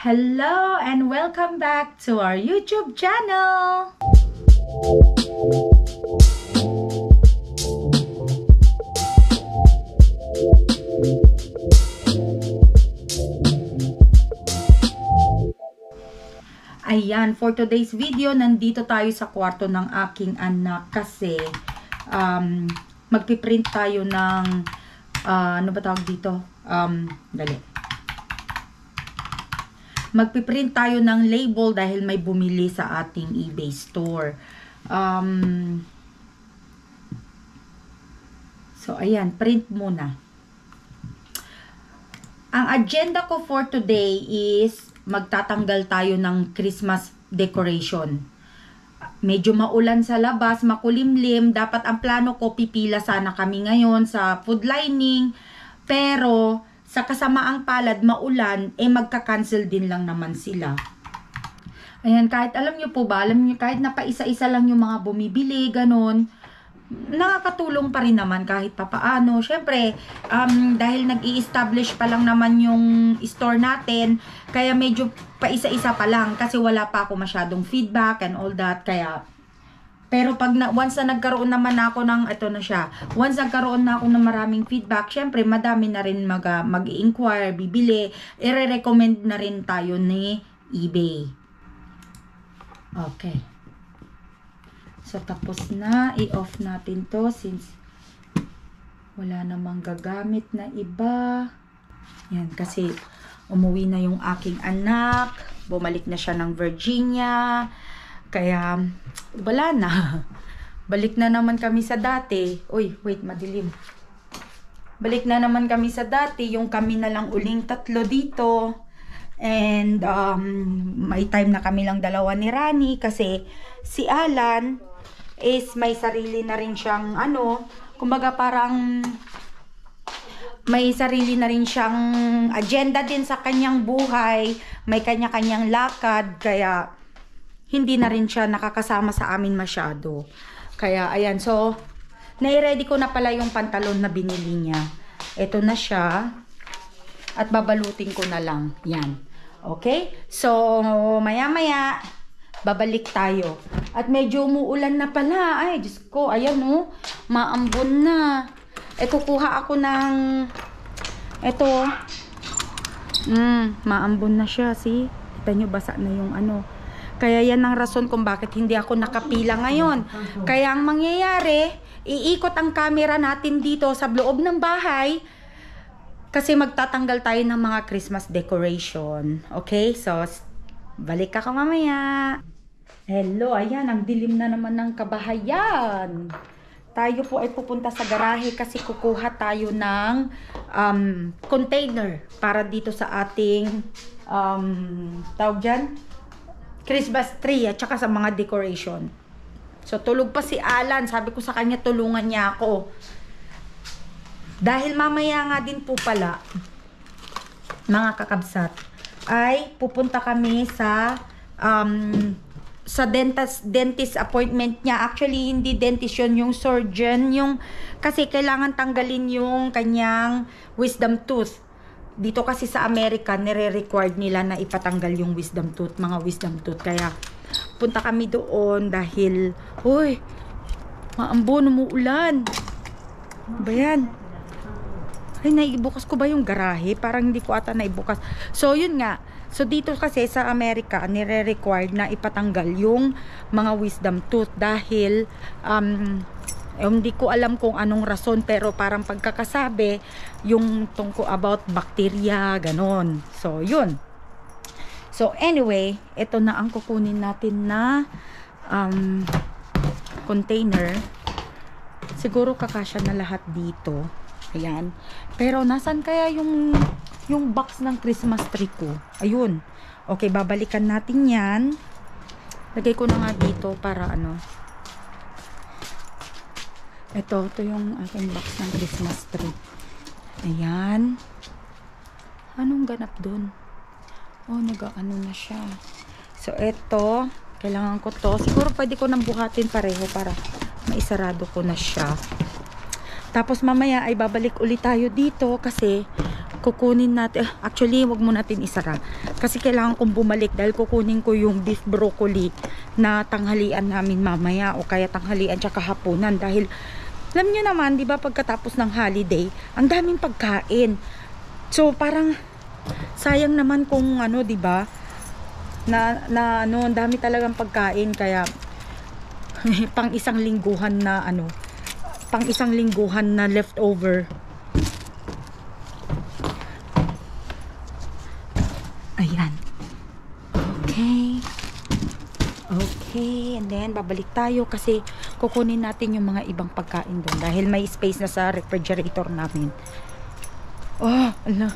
Hello and welcome back to our YouTube channel! Ayan, for today's video, nandito tayo sa kwarto ng aking anak kasi magpiprint tayo ng ano ba tawag dito? Magpiprint tayo ng label dahil may bumili sa ating eBay store. So, ayan, print muna. Ang agenda ko for today is magtatanggal tayo ng Christmas decoration. Medyo maulan sa labas, makulimlim. Dapat ang plano ko, pipila sana kami ngayon sa food lining. Pero, sa kasamaang palad, maulan, magka-cancel din lang naman sila. Ayan, kahit alam nyo po ba, kahit na paisa-isa lang yung mga bumibili, ganun, nakakatulong pa rin naman kahit papaano. Siyempre, dahil nag-i-establish pa lang naman yung store natin, kaya medyo paisa-isa pa lang kasi wala pa ako masyadong feedback and all that. Kaya, pero pag once na nagkaroon naman ako ng, once nagkaroon na ako ng maraming feedback, syempre madami na rin mag-inquire, bibili, i-recommend na rin tayo ni eBay. Okay. So, tapos na. I-off natin to since wala namang gagamit na iba. Yan, kasi umuwi na yung aking anak. Bumalik na siya ng Virginia. Kaya, wala na. Balik na naman kami sa dati. Uy, wait, madilim. Balik na naman kami sa dati. Yung kami na lang uling tatlo dito. And, may time na kami lang dalawa ni Rani. Kasi, si Alan is may sarili na rin siyang, kumbaga parang, may sarili na rin siyang agenda din sa kanyang buhay. May kanya-kanyang lakad. Kaya, hindi na rin siya nakakasama sa amin masyado. Kaya, ayan. So, nai-ready ko na pala yung pantalon na binili niya. Ito na siya. At babalutin ko na lang. Yan. Okay? So, maya-maya, babalik tayo. At medyo umuulan na pala. Ay, Diyos ko. Ayan, oh. Maambon na. Kukuha ako ng ito. Maambon na siya. See? Kita nyo, basa na yung Kaya yan ang rason kung bakit hindi ako nakapila ngayon. Kaya ang mangyayari, iikot ang camera natin dito sa loob ng bahay kasi magtatanggal tayo ng mga Christmas decoration. Okay? So, balik ako mamaya. Hello, ayan, ang dilim na naman ng kabahayan. Tayo po ay pupunta sa garahe kasi kukuha tayo ng container para dito sa ating tawag dyan? Christmas tree at saka sa mga decoration. So, tulog pa si Alan. Sabi ko sa kanya, tulungan niya ako. Dahil mamaya nga din po pala, mga kakabsat, ay pupunta kami sa dentist appointment niya. Actually, hindi dentist yun, yung surgeon. Kasi kailangan tanggalin yung kanyang wisdom tooth. Dito kasi sa Amerika, nire-required nila na ipatanggal yung wisdom tooth, mga wisdom tooth. Kaya, punta kami doon dahil, uy, maambon, umuulan. Ba yan? Ay, naibukas ko ba yung garahe? Parang hindi ko ata naibukas. So, yun nga. So, dito kasi sa Amerika, nire-required na ipatanggal yung mga wisdom tooth dahil, hindi ko alam kung anong rason pero parang pagkakasabi yung tungkol about bacteria, ganon. So, yun. So, anyway, ito na ang kukunin natin na container. Siguro kakasya na lahat dito. Ayan. Pero, nasan kaya yung box ng Christmas tree ko? Ayun. Okay, babalikan natin yan. Lagay ko na nga dito para Ito yung aking box ng Christmas tree. Ayan. Anong ganap dun? Oh, nag-ano na siya. So, ito. Kailangan ko to. Siguro pwede ko nang buhatin pareho para maisarado ko na siya. Tapos mamaya ay babalik ulit tayo dito kasi kukunin natin, actually wag mo natin isara kasi kailangan kong bumalik dahil kukunin ko yung beef broccoli na tanghalian namin mamaya o kaya tanghalian tsaka hapunan dahil alam nyo naman, di ba, pagkatapos ng holiday ang daming pagkain, so parang sayang naman kung ano, di ba, na ano, ang dami talagang pagkain, kaya pang isang lingguhan na ano, pang isang lingguhan na leftover. Ayan. Okay. Okay. And then, babalik tayo kasi kukunin natin yung mga ibang pagkain doon dahil may space na sa refrigerator namin. Oh, ang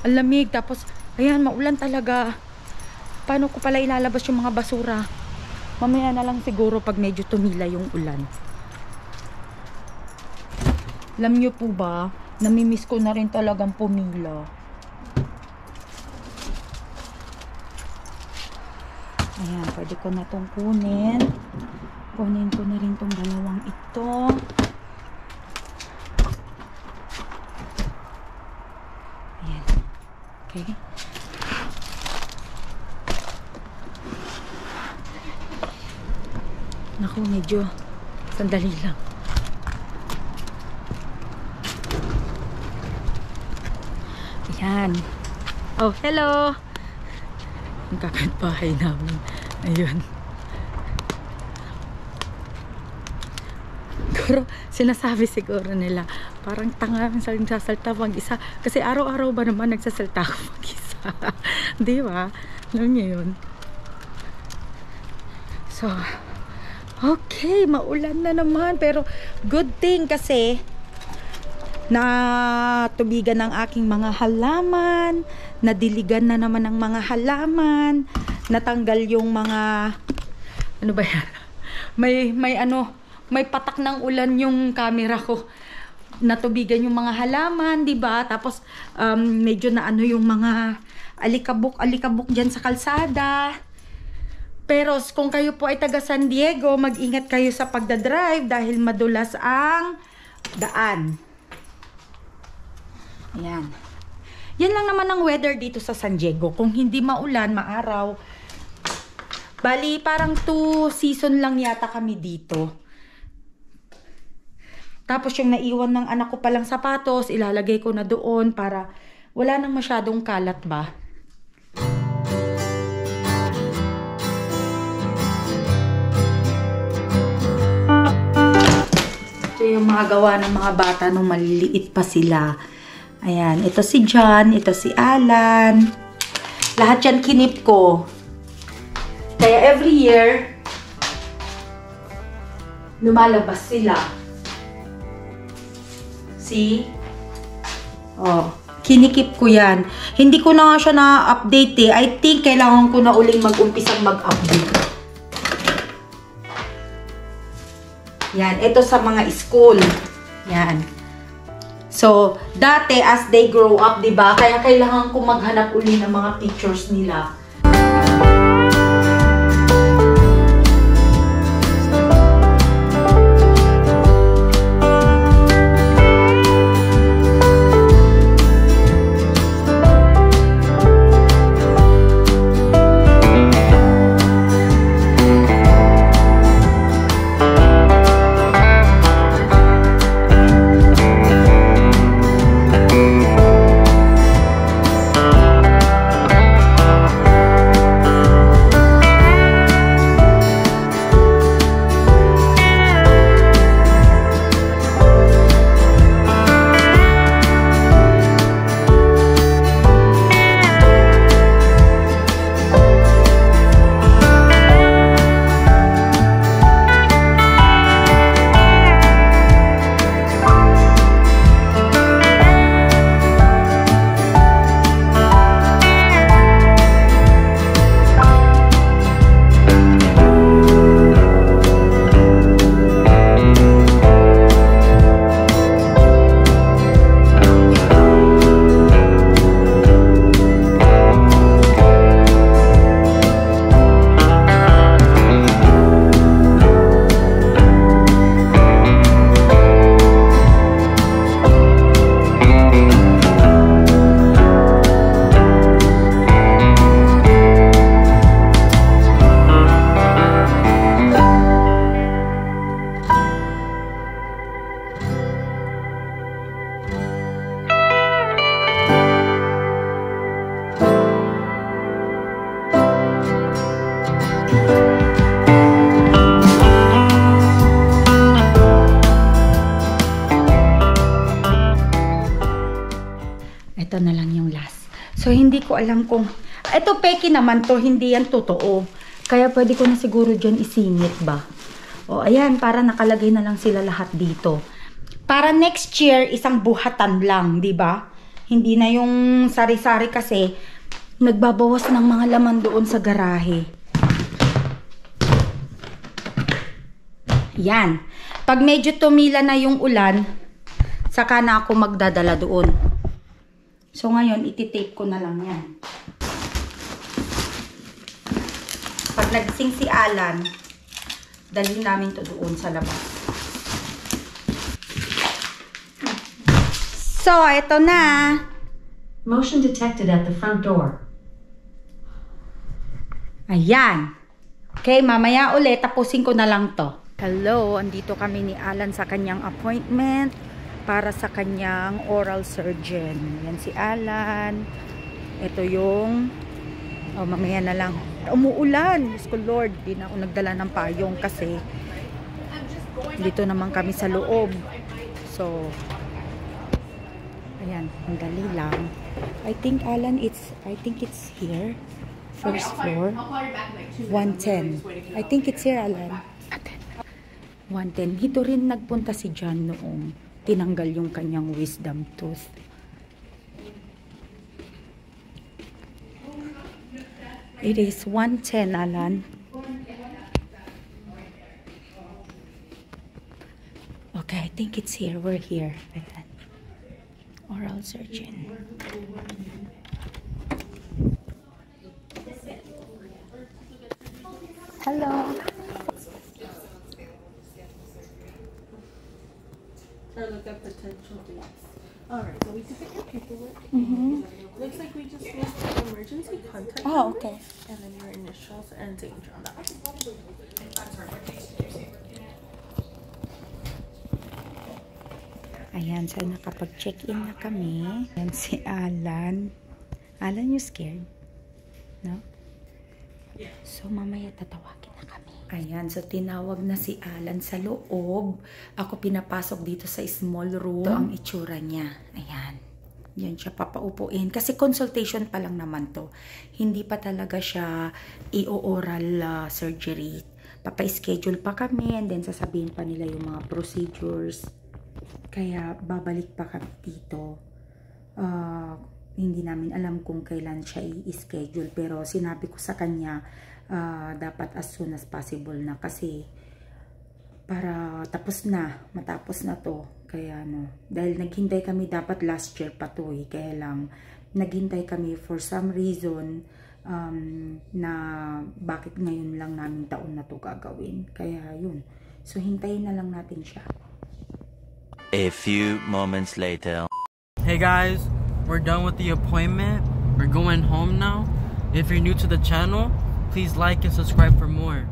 lamig. Tapos, ayan, maulan talaga. Paano ko pala ilalabas yung mga basura? Mamaya na lang siguro pag medyo tumila yung ulan. Alam nyo po ba, namimiss ko na rin talagang pumila. Ayan, pwede ko na itong kunin. Kunin ko na rin itong dalawang ito. Ayan. Okay. Naku, medyo sandali lang. Ayan. Oh, hello! Ang kapitbahay namin. Ayun. Siguro, sinasabi siguro nila, parang tanga ang sasalta mag-isa. Kasi araw-araw ba naman nagsasalta ako mag-isa? Di ba? Alam niyo yun. So, okay, maulan na naman. Pero, good thing kasi, na tubigan ng aking mga halaman, nadiligan na naman ng mga halaman, natanggal yung mga, ano ba yan? May patak ng ulan yung camera ko. Natubigan yung mga halaman, di ba? Tapos, medyo na ano yung mga alikabok diyan sa kalsada. Pero kung kayo po ay taga San Diego, mag-ingat kayo sa pagdadrive dahil madulas ang daan. Ayan. Yan lang naman ang weather dito sa San Diego. Kung hindi maulan, maaraw. Bali, parang 2 season lang yata kami dito. Tapos yung naiwan ng anak ko palang sapatos, ilalagay ko na doon para wala nang masyadong kalat ba. Ito yung mga gawa ng mga bata nung maliliit pa sila. Ayan, ito si John, ito si Alan. Lahat yan kinip ko. Kaya every year, lumalabas sila. See? Oh, kinikip ko yan. Hindi ko na nga siya na-update eh. I think kailangan ko na uling mag-umpisang mag-update. Yan, ito sa mga school. Yan. So, dati as they grow up, 'di ba? Kaya kailangan ko maghanap uli ng mga pictures nila. ko alam kung... Ito, peki naman to. Hindi yan totoo. Kaya pwede ko na siguro dyan isingit ba? O, ayan. Para nakalagay na lang sila lahat dito. Para next year, isang buhatan lang, di ba? Hindi na yung sari-sari kasi nagbabawas ng mga laman doon sa garahe. Yan. Pag medyo tumila na yung ulan, saka na ako magdadala doon. So, ngayon, ititape ko na lang yan. Pag nagsing si Alan, dalhin namin to doon sa labas. So, ito na. Motion detected at the front door. Ayan. Okay, mamaya ulit, tapusin ko na lang to. Hello, andito kami ni Alan sa kanyang appointment para sa kanyang oral surgeon. Yan si Alan. Ito yung... Oh, mamaya na lang. Umuulan. Diyos ko Lord, di na ako nagdala ng payong kasi dito naman kami sa loob. So, ayan, ang dali lang. I think Alan, I think it's here. First floor. 110. I think it's here, Alan. 110. Dito rin nagpunta si John noong tinanggal yung kanyang wisdom tooth. It is 110, Alan. Okay, I think it's here. We're here. Ayan. Oral surgeon. Hello. Or look up potential dates. Alright, so we can pick your paperwork. Looks like we just need emergency contact Oh, number, okay. and then your initials and signature on that. Ayan, so nakapag-check-in na kami. Ayan si Alan. Alan, you scared? No? So, mamaya tatawagin na kami. Ayan, so tinawag na si Alan sa loob. Ako pinapasok dito sa small room. Ito ang itsura niya. Ayan. Yan siya papaupuin. Kasi consultation pa lang naman to. Hindi pa talaga siya i-oral surgery. Papa-schedule pa kami and then sasabihin pa nila yung mga procedures. Kaya babalik pa kami dito. Hindi namin alam kung kailan siya i-schedule. Pero sinabi ko sa kanya, dapat as soon as possible na. Kasi para matapos na to. Kaya dahil naghintay kami dapat last year pa to eh. Kaya lang, naghintay kami for some reason na bakit ngayon lang namin taon na to gagawin. Kaya yun. So, hintayin na lang natin siya. A few moments later. Hey guys, we're done with the appointment. We're going home now. If you're new to the channel, please like and subscribe for more.